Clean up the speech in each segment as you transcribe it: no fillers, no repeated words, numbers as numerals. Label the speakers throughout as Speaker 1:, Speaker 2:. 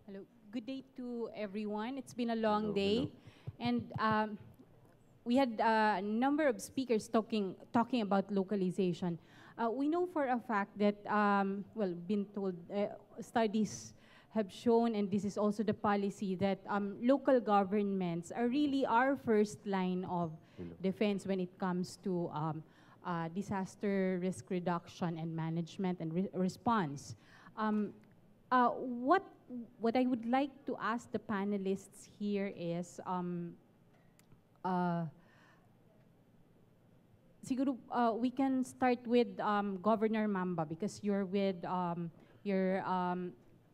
Speaker 1: Hello. Good day to everyone. It's been a long day, and we had a number of speakers talking about localization. We know for a fact that, been told, studies have shown, and this is also the policy, that local governments are really our first line of defense when it comes to disaster risk reduction and management and response. What I would like to ask the panelists here is, siguro, we can start with Governor Mamba, because you're with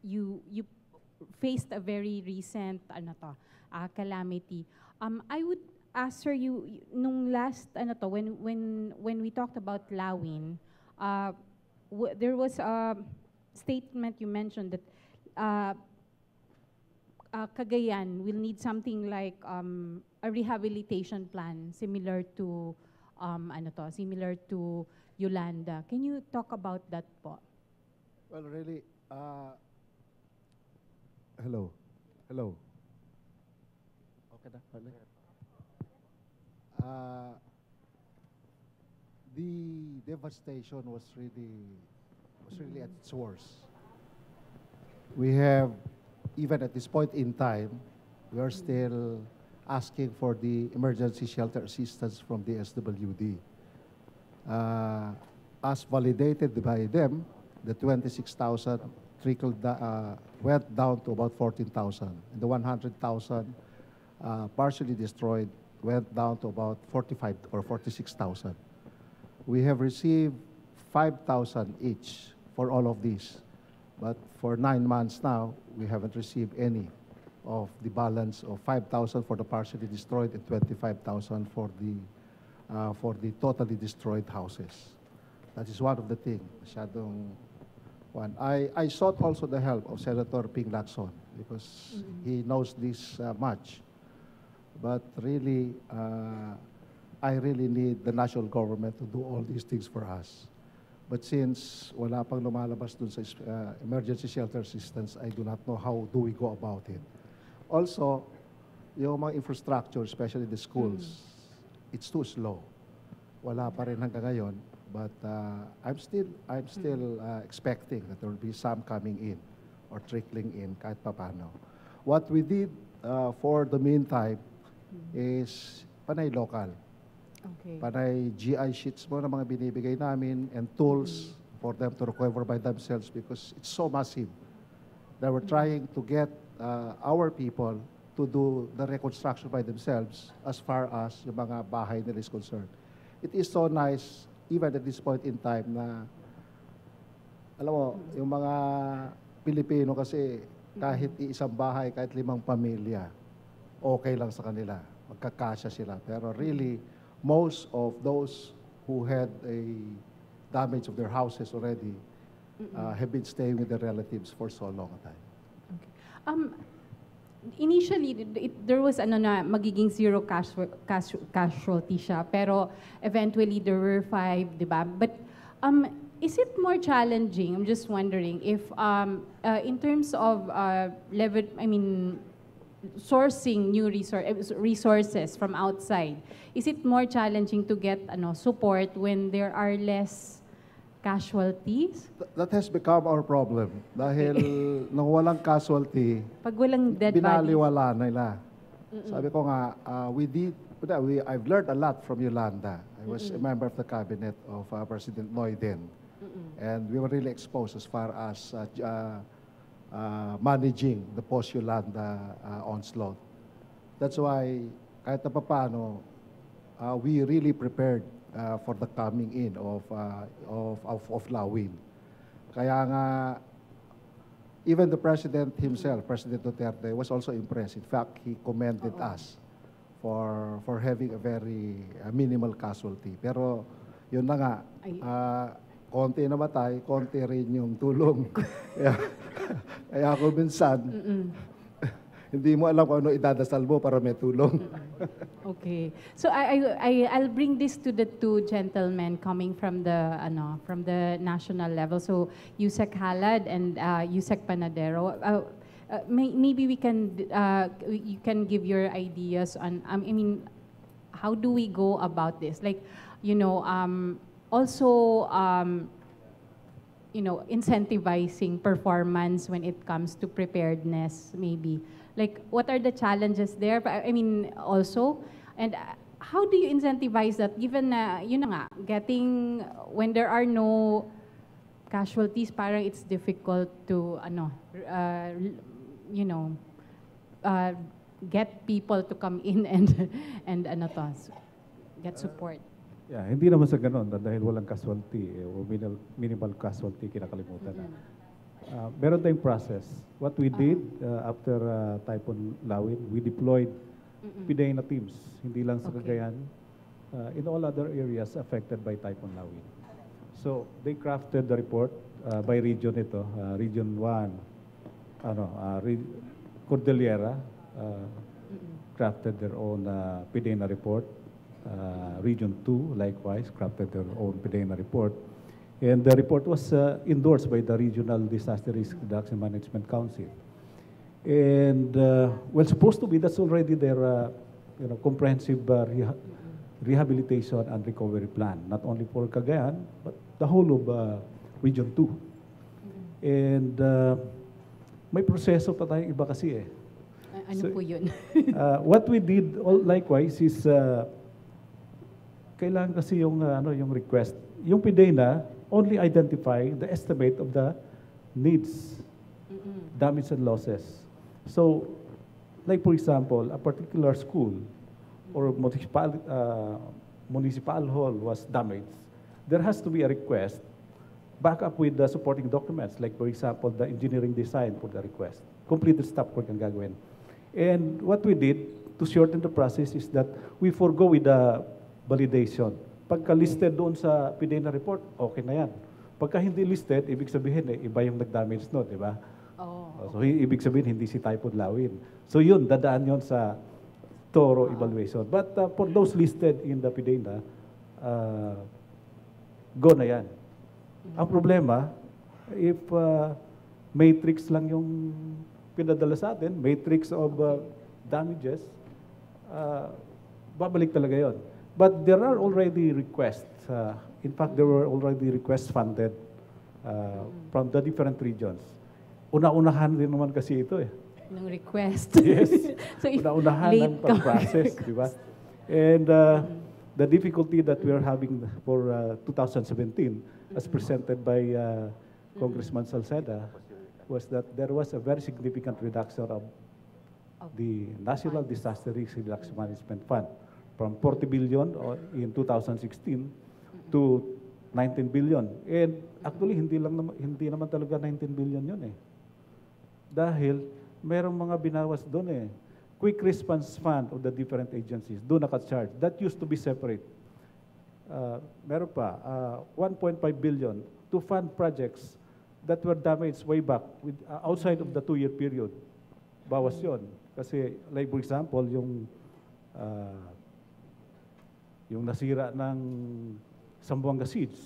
Speaker 1: you faced a very recent calamity. I would ask her, nung last when we talked about Lawin, there was a statement you mentioned that Cagayan will need something like a rehabilitation plan similar to similar to Yolanda. Can you talk about that po?
Speaker 2: Well, really, hello. Okay na. The devastation was really at its worst. We have, even at this point in time, we are still asking for the emergency shelter assistance from the SWD. As validated by them, the 26,000 went down to about 14,000. And the 100,000 partially destroyed went down to about 45 or 46,000. We have received 5,000 each for all of these. But for 9 months now, we haven't received any of the balance of 5,000 for the partially destroyed and 25,000 for the totally destroyed houses. That is one of the things. I sought also the help of Senator Ping Lacson because he knows this much. But really, I really need the national government to do all these things for us. But since wala pang lumalabas dun sa emergency shelter assistance, I do not know how do we go about it. Also, yung mga infrastructure, especially the schools, it's too slow. Wala pa rin hanggang ngayon. But I'm still expecting that there will be some coming in or trickling in kahit papano. What we did for the meantime is panay local.
Speaker 1: Okay.
Speaker 2: Panay GI sheets mo na mga binibigay namin and tools for them to recover by themselves because it's so massive. They were trying to get our people to do the reconstruction by themselves as far as yung mga bahay nila is concerned. It is so nice, even at this point in time, na alam mo, yung mga Pilipino kasi kahit isang bahay, kahit 5 pamilya, okay lang sa kanila. Magkakasya sila. Pero really, most of those who had a damage of their houses already have been staying with their relatives for so long a time.
Speaker 1: Okay. Initially, there was magiging zero casualty siya, pero eventually there were 5, di ba? But is it more challenging? I'm just wondering if in terms of sourcing new resources from outside, is it more challenging to get support when there are less casualties?
Speaker 2: That has become our problem. Dahil nung walang casualty,
Speaker 1: pag walang dead
Speaker 2: binaliwala nila. Sabi ko nga, I've learned a lot from Yolanda. I was a member of the cabinet of President Noyden. And we were really exposed as far as managing the post-Yolanda onslaught. That's why, kahit na paano, we really prepared for the coming in of Lawin. Kaya nga, even the President himself, President Duterte, was also impressed. In fact, he commended us for having a very minimal casualty. Pero yun na nga, konti namatay, konti rin yung tulong. Kaya ako minsan, hindi mo alam kung ano idadasal mo para may tulong.
Speaker 1: Okay. So I'll bring this to the 2 gentlemen coming from the national level. So Yusek Halad and Yusek Panadero. maybe we can, you can give your ideas on, I mean, how do we go about this? Like, you know, also, you know, incentivizing performance when it comes to preparedness, maybe. Like, what are the challenges there? I mean, also, and how do you incentivize that given na, yun na nga, getting, when there are no casualties, parang it's difficult to, you know, get people to come in and ano to, get support.
Speaker 3: Yeah, hindi naman sa ganun dahil walang casualty o minimal casualty kinakalimutan na. Meron tayong process. What we did after Typhoon Lawin, we deployed PDENA teams, hindi lang sa Cagayan, in all other areas affected by Typhoon Lawin. So they crafted the report by region ito, Region 1, Cordillera crafted their own PDENA report. Region 2, likewise, crafted their own PDENA report. And the report was endorsed by the Regional Disaster Risk Reduction Management Council. And, well, supposed to be, that's already their comprehensive rehabilitation and recovery plan, not only for Cagayan, but the whole of Region 2. And may proseso pa tayong iba kasi eh.
Speaker 1: Ano po yun?
Speaker 3: What we did, likewise, is kailangan kasi yung request. Yung PDENA only identify the estimate of the needs, damage and losses. So, like for example, a particular school or municipal hall was damaged. There has to be a request back up with the supporting documents, like for example, the engineering design for the request. Completed stop work ang gagawin. And what we did to shorten the process is that we forgo with the validation. Pagka listed doon sa PDENA report, okay na yan. Pagka hindi listed, ibig sabihin iba yung nag-damage no, di ba? So ibig sabihin hindi si Typhoon Lawin. So yun, dadaan yun sa thorough evaluation. But for those listed in the PDENA, go na yan. Ang problema, if matrix lang yung pinadala sa atin, matrix of damages, babalik talaga yon. But there are already requests. In fact, there were already requests funded from the different regions. Una-unahan din naman kasi ito eh.
Speaker 1: Ng request.
Speaker 3: Yes.
Speaker 1: So
Speaker 3: una-unahan ng pag-process, di ba? And the difficulty that we are having for 2017, as presented by Congressman Salceda, was that there was a very significant reduction of the National Disaster Risk Reduction Management Fund from 40 billion in 2016 to 19 billion. And actually, hindi naman talaga 19 billion yun eh. Dahil merong mga binawas doon eh. Quick Response Fund of the different agencies, do naka-charge. That used to be separate. Meron pa, 1.5 billion to fund projects that were damaged way back outside of the 2-year period. Bawas yun. Kasi, like for example, yung nasira ng Zamboanga Siege,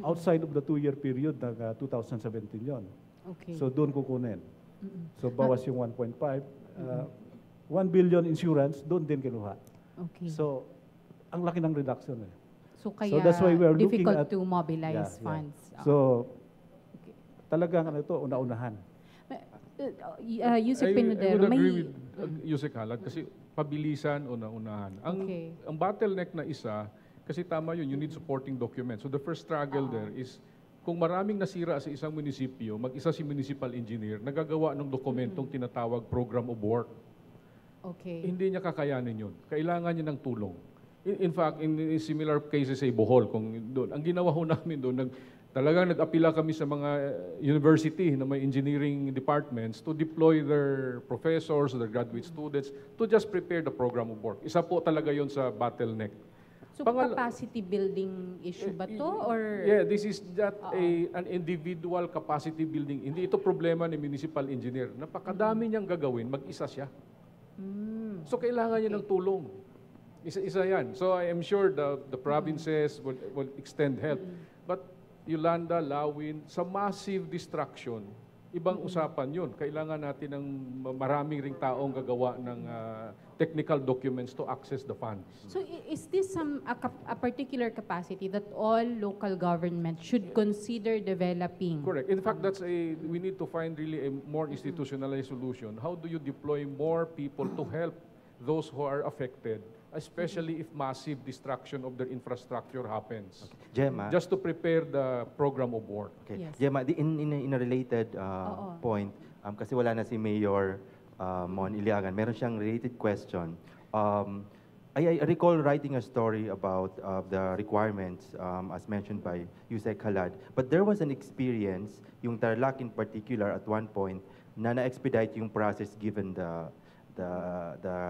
Speaker 3: outside of the 2-year period ng 2017 yon.
Speaker 1: Okay.
Speaker 3: So doon kukunin. So bawas yung 1.5. 1 billion insurance, doon din kinuha.
Speaker 1: Okay.
Speaker 3: So, ang laki ng reduction eh.
Speaker 1: So kaya
Speaker 3: that's why we are looking
Speaker 1: difficult
Speaker 3: at,
Speaker 1: to mobilize funds.
Speaker 3: So, talagang ito, una-unahan.
Speaker 1: Yusek
Speaker 4: I
Speaker 1: Pinedero,
Speaker 4: would agree with Yusek Halad kasi pabilisan o naunahan. Ang bottleneck na isa, kasi tama yun, you need supporting documents. So the first struggle there is, kung maraming nasira sa isang munisipyo, mag-isa si municipal engineer, nagagawa ng dokumentong tinatawag program of work.
Speaker 1: Okay.
Speaker 4: Hindi niya kakayanin yun. Kailangan niya ng tulong. In fact, in similar cases sa Bohol, kung doon, ang ginawa ho namin doon, talagang nag-apila kami sa mga university na may engineering departments to deploy their professors, their graduate students to just prepare the program of work. Isa po talaga yon sa bottleneck.
Speaker 1: So capacity building issue ba to? Or?
Speaker 4: Yeah, this is that an individual capacity building. Hindi ito problema ni municipal engineer. Napakadami niyang gagawin, mag-isa siya. So kailangan niya ng tulong. Isa yan. So I am sure the provinces will extend help. But Yolanda, Lawin, sa massive destruction, ibang usapan yun. Kailangan natin ng maraming ring taong gagawa ng technical documents to access the funds.
Speaker 1: So is this a particular capacity that all local government should consider developing?
Speaker 4: Correct. In fact, we need to find really a more institutionalized solution. How do you deploy more people to help those who are affected, especially if massive destruction of their infrastructure happens?
Speaker 5: Gemma,
Speaker 4: Just to prepare the program of work.
Speaker 5: okay.
Speaker 1: Yes.
Speaker 5: Gemma, in a related point, kasi wala na si Mayor Mon Iliagan, meron siyang related question. I recall writing a story about the requirements as mentioned by Yusek Halad, but there was an experience, yung Tarlac in particular at one point, na na-expedite yung process given the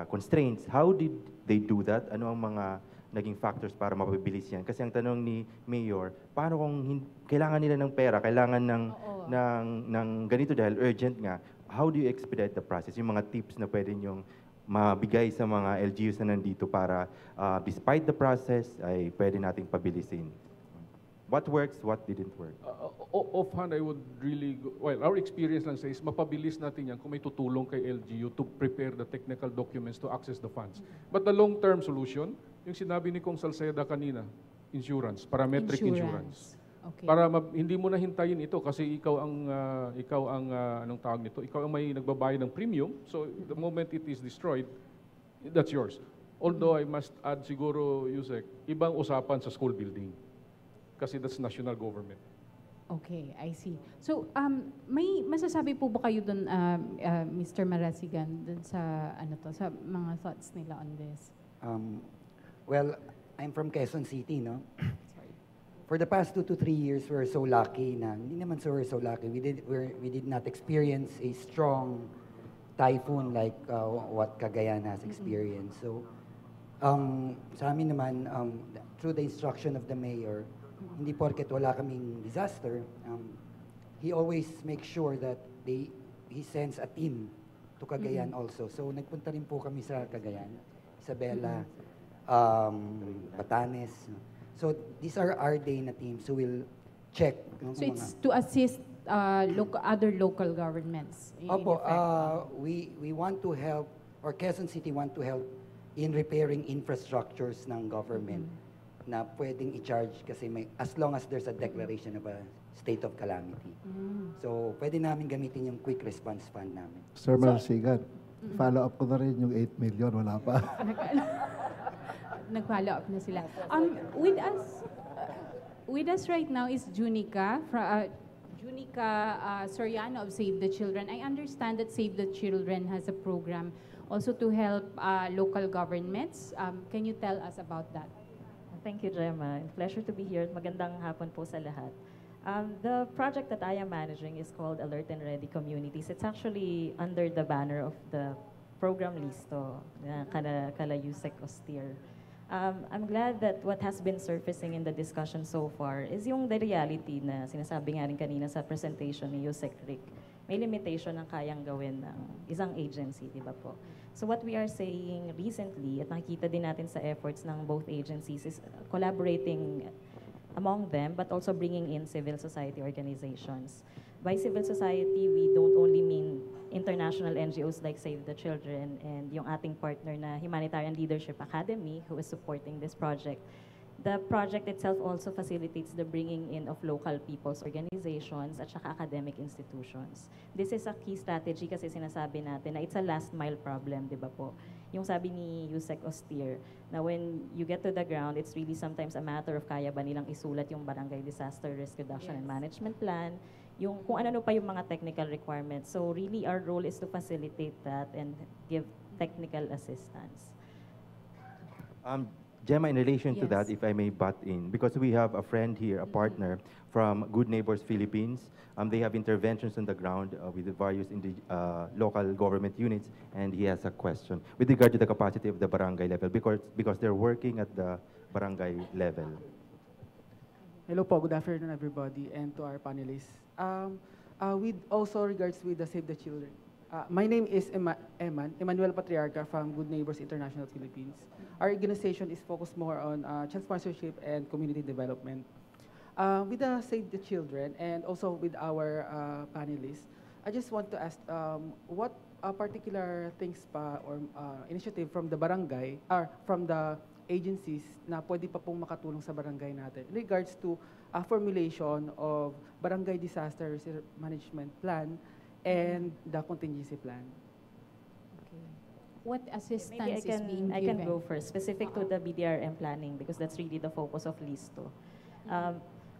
Speaker 5: constraints. How did they do that? Ano ang mga naging factors para mapabilis yan? Kasi ang tanong ni Mayor, paano kung kailangan nila ng pera, kailangan ng ganito dahil urgent nga, how do you expedite the process? Yung mga tips na pwede nyong mabigay sa mga LGUs na nandito para despite the process ay pwede nating pabilisin. What works, what didn't work?
Speaker 4: Offhand, I would really, well, our experience lang says, mapabilis natin yan kung may tutulong kay LGU to prepare the technical documents to access the funds. But the long-term solution, yung sinabi ni Kong Salceda kanina, insurance, parametric insurance.
Speaker 1: Okay.
Speaker 4: Para hindi mo na hintayin ito kasi ikaw ang anong tawag nito? Ikaw ang may nagbabayad ng premium. So the moment it is destroyed, that's yours. Although I must add siguro, Yusek, ibang usapan sa school building. Kasi that's national government.
Speaker 1: Okay, I see. So, may masasabi po ba kayo doon, Mr. Marasigan, dun sa sa mga thoughts nila on this?
Speaker 6: Well, I'm from Quezon City, no? For the past 2 to 3 years, we're so lucky na, hindi naman we're so lucky, we did not experience a strong typhoon like what Cagayan has experienced. So, sa amin naman, through the instruction of the mayor, hindi porket wala kaming disaster, he always makes sure that he sends a team to Cagayan also. So, nagpunta rin po kami sa Cagayan, Isabela, Batanes. So these are our day na teams who will check.
Speaker 1: So it's to assist other local governments.
Speaker 6: Opo, we want to help, or Quezon City want to help in repairing infrastructures ng government na pwedeng i-charge kasi as long as there's a declaration of a state of calamity. So pwede namin gamitin yung quick response fund namin.
Speaker 2: Sir Marasigan, follow up ko na rin yung 8 million, wala pa.
Speaker 1: Nag-follow up na sila. With us right now is Junica Soriano of Save the Children. I understand that Save the Children has a program also to help local governments. Can you tell us about that?
Speaker 7: Thank you, Gemma. Pleasure to be here. Magandang hapon po sa lahat. The project that I am managing is called Alert and Ready Communities. It's actually under the banner of the program Listo, kala Yusek Austere. I'm glad that what has been surfacing in the discussion so far is yung the reality na sinasabi nga rin kanina sa presentation ni Yusek Rick. May limitation ang kayang gawin ng isang agency, di ba po? So what we are saying recently, at nakikita din natin sa efforts ng both agencies, is collaborating among them, but also bringing in civil society organizations. By civil society, we don't only mean international NGOs like Save the Children and yung ating partner na Humanitarian Leadership Academy who is supporting this project. The project itself also facilitates the bringing in of local people's organizations at saka academic institutions. This is a key strategy kasi sinasabi natin na it's a last mile problem, di ba po? Yung sabi ni Yusek Austere na when you get to the ground, it's really sometimes a matter of kaya ba nilang isulat yung Barangay Disaster Risk Reduction and Management Plan, yung kung ano pa yung mga technical requirements. So really our role is to facilitate that and give technical assistance.
Speaker 5: Gemma, in relation to that,
Speaker 1: Yes.
Speaker 5: if I may butt in, because we have a friend here, a partner from Good Neighbors Philippines. They have interventions on the ground with the various local government units, and he has a question with regard to the capacity of the barangay level, because they're working at the barangay level.
Speaker 8: Hello po, good afternoon everybody, and to our panelists. With also regards with the Save the Children. My name is Emmanuel Patriarca from Good Neighbors International Philippines. Our organization is focused more on child sponsorship and community development. With the Save the Children and also with our panelists, I just want to ask, what particular things pa or initiative from the barangay or from the agencies na pwede pa pong makatulong sa barangay natin in regards to formulation of barangay disaster management plan and the contingency plan?
Speaker 1: Okay. What assistance
Speaker 7: Maybe
Speaker 1: is being
Speaker 7: I
Speaker 1: given?
Speaker 7: can go first, specific to the BDRM planning, because that's really the focus of LISTO.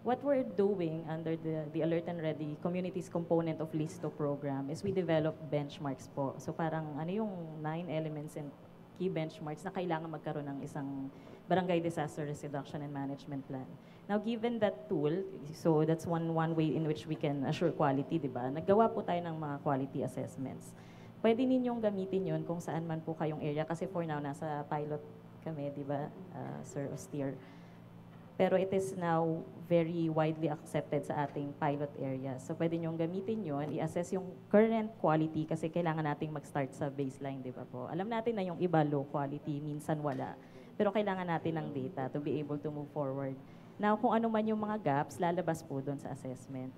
Speaker 7: What we're doing under the Alert and Ready Communities component of LISTO program is we develop benchmarks po. So parang ano yung 9 elements and key benchmarks na kailangan magkaroon ng isang barangay disaster risk reduction and management plan. Now, given that tool, so that's one way in which we can assure quality, di ba? Naggawa po tayo ng mga quality assessments. Pwede ninyong gamitin yun kung saan man po kayong area, kasi for now, nasa pilot kami, di ba, Sir Austere? Pero it is now very widely accepted sa ating pilot area. So pwede nyong gamitin yun, i-assess yung current quality kasi kailangan nating mag-start sa baseline, di ba po? Alam natin na yung iba low quality, minsan wala. Pero kailangan natin ng data to be able to move forward. Now, kung ano man yung mga gaps, lalabas po doon sa assessment.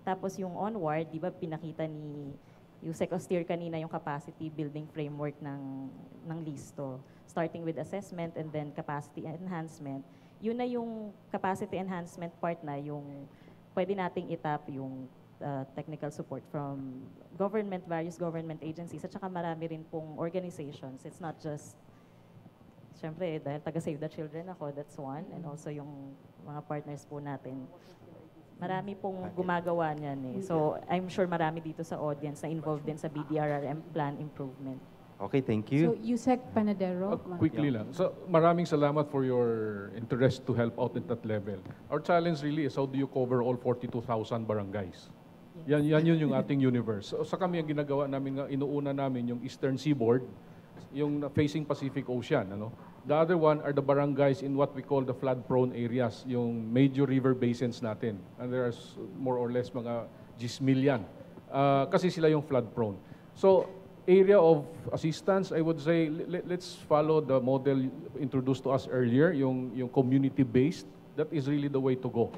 Speaker 7: Tapos yung onward, di ba pinakita ni Yusek Austere kanina yung capacity building framework ng LISTO. Starting with assessment and then capacity enhancement. Yun na yung capacity enhancement part na yung pwede nating itap yung technical support from government, various government agencies, at saka marami rin pong organizations. It's not just, syempre, dahil taga Save the Children ako, that's one, and also yung mga partners po natin. Marami pong gumagawa niyan eh. So, I'm sure marami dito sa audience na involved din sa BDRRM plan improvement.
Speaker 5: Okay, thank
Speaker 1: So,
Speaker 5: you.
Speaker 1: Yusek Panadero.
Speaker 4: Quickly lang. So, maraming salamat for your interest to help out at that level. Our challenge really is how do you cover all 42,000 barangays? Yan yun yung ating universe. So, sa kami ang ginagawa namin, inuuna namin yung Eastern Seaboard, yung facing Pacific Ocean. Ano? The other one are the barangays in what we call the flood-prone areas, yung major river basins natin. And there's more or less mga 10 million. Kasi sila yung flood-prone. So, area of assistance, I would say, let's follow the model introduced to us earlier, yung community-based. That is really the way to go.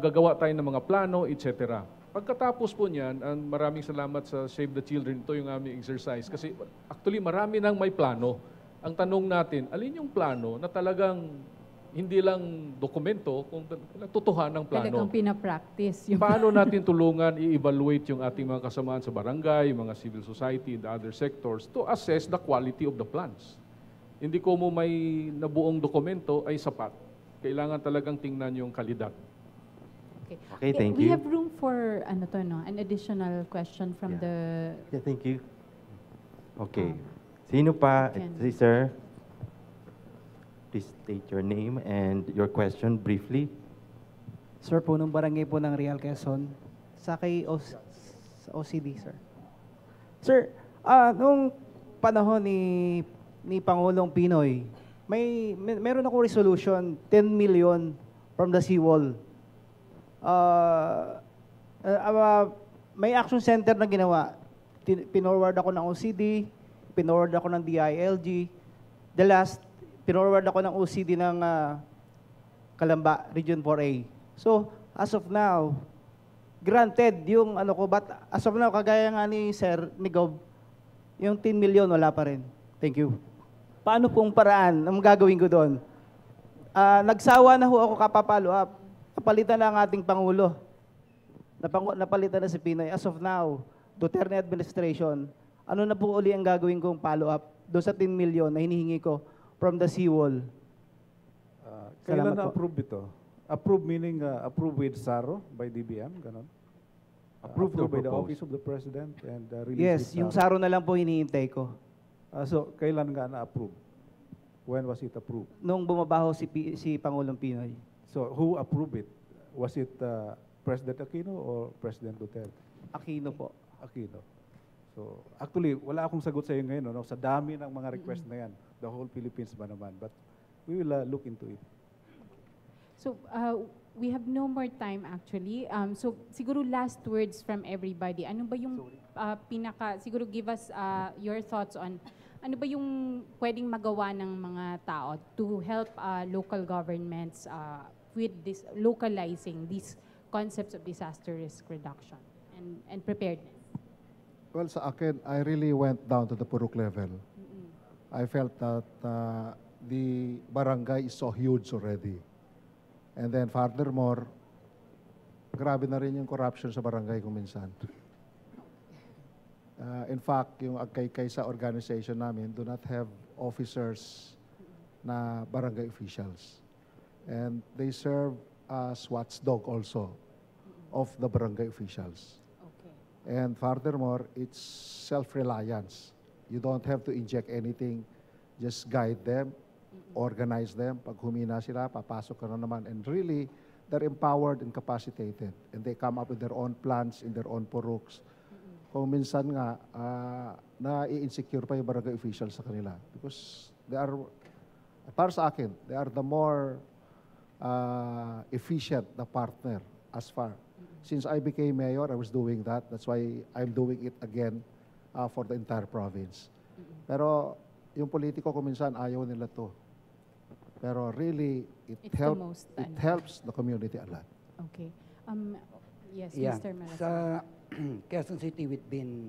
Speaker 4: Gagawa tayo ng mga plano, etc. Pagkatapos po niyan, maraming salamat sa Save the Children. Ito yung aming exercise. Kasi actually, marami nang may plano. Ang tanong natin, alin yung plano na talagang hindi lang dokumento, kung totohanang plano.
Speaker 1: Talagang pinapractice. Yung
Speaker 4: Paano natin tulungan i-evaluate yung ating mga kasamaan sa barangay, yung mga civil society, the other sectors, to assess the quality of the plans. Hindi ko mo may nabuong dokumento ay sapat. Kailangan talagang tingnan yung kalidad.
Speaker 5: Okay, thank
Speaker 1: We
Speaker 5: you.
Speaker 1: have room for an additional question from the...
Speaker 5: Yeah, thank you. Okay. Sino pa?
Speaker 1: Ken.
Speaker 5: Si Sir. Please state your name and your question briefly.
Speaker 9: Sir, po, nung barangay po ng Real Quezon, sa sa OCD, sir. Sir, nung panahon ni Pangulong Pinoy, meron akong resolution, 10 million from the seawall. May action center na ginawa. Pinorward ako ng OCD, pinorward ako ng DILG. The last, pinorward ako ng OCD ng Calamba, Region 4A. So, as of now, granted yung ano ko, but as of now, kagaya nga ni Sir, ni Gob, yung 10 million, wala pa rin. Thank you. Paano pong paraan ang gagawin ko doon? Nagsawa na ho ako kapapalo up. Napalitan na ang ating Pangulo. Napalitan na si Pinoy. As of now, Duterte administration, ano na po uli ang gagawin kong follow up doon sa 10 million na hinihingi ko from the seawall?
Speaker 3: Kailan
Speaker 9: Salamat po.
Speaker 3: na-approve ito? Approve meaning approve with SARO by DBM, ganon? Approved
Speaker 5: or
Speaker 3: by the
Speaker 5: proposed?
Speaker 3: Office of the President and released
Speaker 9: Yes,
Speaker 3: with
Speaker 9: yung SARO na lang po hinihintay ko.
Speaker 3: So, kailan nga na-approve? When was it approved?
Speaker 9: Nung bumabaho si Pangulong Pinoy.
Speaker 3: So, who approved it? Was it President Aquino or President Duterte?
Speaker 9: Aquino po.
Speaker 3: Aquino. So, actually, wala akong sagot sa iyo ngayon, no? Sa dami ng mga request na yan. The whole Philippines ba naman? But we will look into it.
Speaker 1: So, we have no more time actually. So, siguro last words from everybody. Ano ba yung siguro give us your thoughts on, ano ba yung pwedeng magawa ng mga tao to help local governments with this localizing these concepts of disaster risk reduction? and preparedness?
Speaker 2: Well, sa akin, I really went down to the purok level. I felt that the barangay is so huge already. And then furthermore, grabe na rin yung corruption sa barangay kung minsan. In fact, yung agkay-kay sa organization namin do not have officers na barangay officials. And they serve as watchdog also of the barangay officials. And furthermore, it's self-reliance. You don't have to inject anything. Just guide them, organize them. Pag humina sila, papasok ka na naman. And really, they're empowered and capacitated. And they come up with their own plans in their own puruks. Kung minsan nga, na-i-insecure pa yung barangay officials sa kanila. Because they are, para sa akin, they are the more efficient na partner as far. Since I became mayor, I was doing that. That's why I'm doing it again for the entire province. Pero yung politiko kung minsan ayaw nila to. Pero really, it helps the community a lot.
Speaker 1: Okay. Yes,
Speaker 6: Yeah.
Speaker 1: Mr. Malacca.
Speaker 6: Sa Quezon City, we've been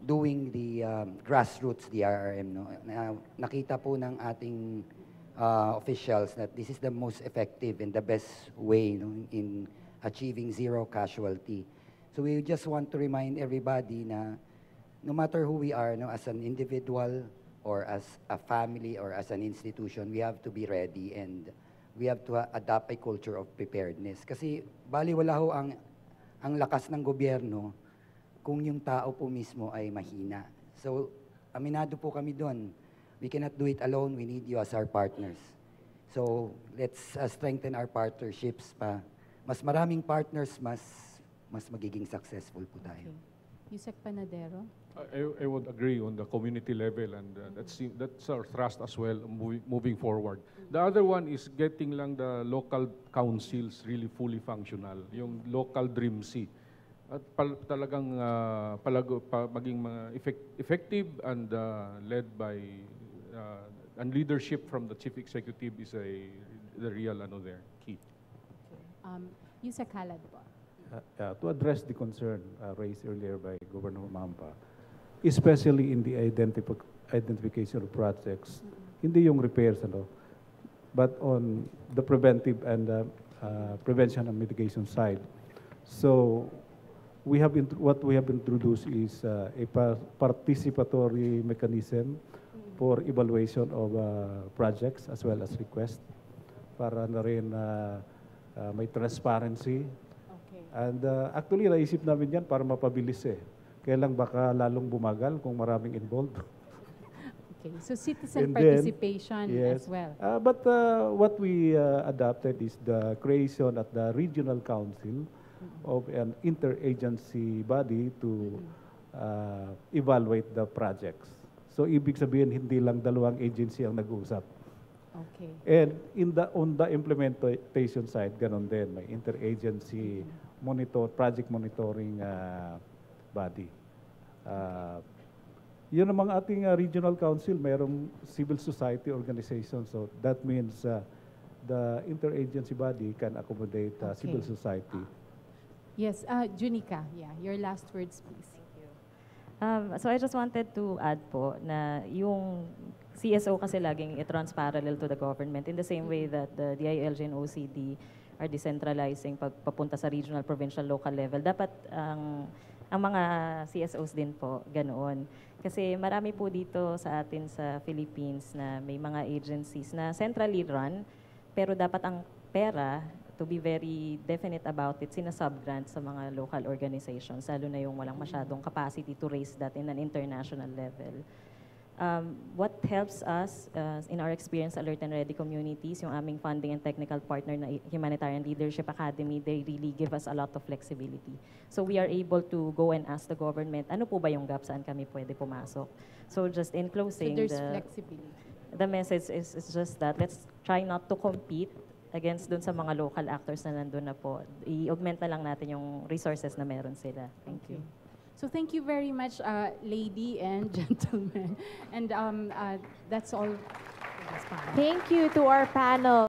Speaker 6: doing the grassroots DRRM. No? Nakita po ng ating officials that this is the most effective and the best way, no, in achieving zero casualty. So we just want to remind everybody na no matter who we are, no, as an individual or as a family or as an institution, we have to be ready and we have to adopt a culture of preparedness. Kasi baliwala ho ang lakas ng gobyerno kung yung tao po mismo ay mahina. So aminado po kami doon. We cannot do it alone. We need you as our partners. So let's strengthen our partnerships pa. Mas maraming partners, mas magiging successful po tayo.
Speaker 1: Okay. Yusek Panadero?
Speaker 4: I would agree on the community level, and that's our thrust as well moving forward. The other one is getting lang the local councils really fully functional, yung local DRIMC. At talagang maging effective and led by and leadership from the chief executive is the real key.
Speaker 1: Yusek Halad po.
Speaker 3: To address the concern raised earlier by Governor Mampa, especially in the identification of projects, hindi yung repairs, but on the preventive and prevention and mitigation side. So what we have introduced is a participatory mechanism for evaluation of projects as well as requests para na rin may transparency.
Speaker 1: Okay.
Speaker 3: And actually, naisip namin yan para mapabilis Kaya lang baka lalong bumagal kung maraming involved.
Speaker 1: Okay, so citizen participation as well.
Speaker 3: But what we adopted is the creation at the regional council of an interagency body to evaluate the projects. So ibig sabihin, hindi lang dalawang agency ang nag-uusap.
Speaker 1: Okay.
Speaker 3: And on the implementation side, ganon din. May interagency project monitoring body. Yun namang ating regional council, mayroong civil society organization. So that means the interagency body can accommodate civil society.
Speaker 1: Yes, Junica, your last words, please.
Speaker 7: So I just wanted to add po na yung CSO kasi laging it runs parallel to the government in the same way that the DILG and OCD are decentralizing papunta sa regional, provincial, local level. Dapat ang mga CSOs din po ganoon. Kasi marami po dito sa atin sa Philippines na may mga agencies na centrally run, pero dapat ang pera, to be very definite about it, sinasubgrant sa mga local organizations, lalo na yung walang masyadong capacity to raise that in an international level. What helps us in our experience Alert and Ready communities, yung aming funding and technical partner na Humanitarian Leadership Academy, they really give us a lot of flexibility. So we are able to go and ask the government, ano po ba yung gap, saan kami pwede pumasok? So just in closing,
Speaker 1: so there's flexibility.
Speaker 7: The message is just that let's try not to compete against dun sa mga local actors na nandun na po. I-augment na lang natin yung resources na meron sila. Thank you.
Speaker 1: So thank you very much, lady and gentlemen. And that's all.
Speaker 10: Thank you to our panel.